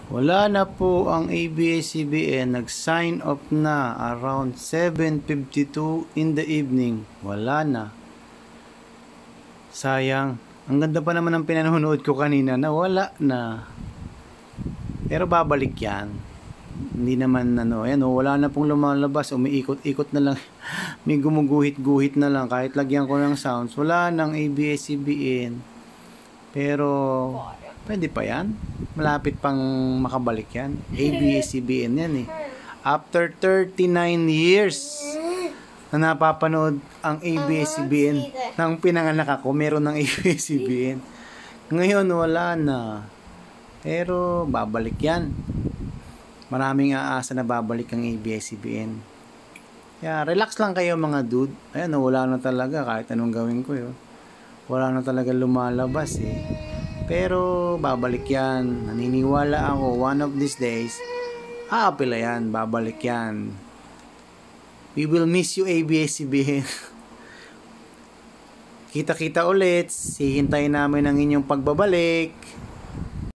Wala na po ang ABS-CBN. Nag-sign off na around 7:52 in the evening. Wala na. Sayang. Ang ganda pa naman ng pinanonood ko kanina na wala na. Pero babalik yan. Hindi naman ayan wala na pong lumalabas. Umiikot-ikot na lang. May gumuguhit-guhit na lang. Kahit lagyan ko ng sounds. Wala nang ABS-CBN. Pero pwede pa yan. Malapit pang makabalik yan. ABS-CBN yan eh. After 39 years na napapanood ang ABS-CBN nang pinanganak ako, meron ng ABS-CBN. Ngayon wala na. Pero babalik yan. Maraming aasa na babalik ang ABS-CBN. Kaya relax lang kayo mga dude. Ayan, wala na talaga kahit anong gawin ko yun. Wala na talaga lumalabas eh. Pero babalik yan. Naniniwala ako one of these days, aapila yan, babalik yan. We will miss you ABS-CBN. Kita-kita ulit. Hihintayin namin ang inyong pagbabalik.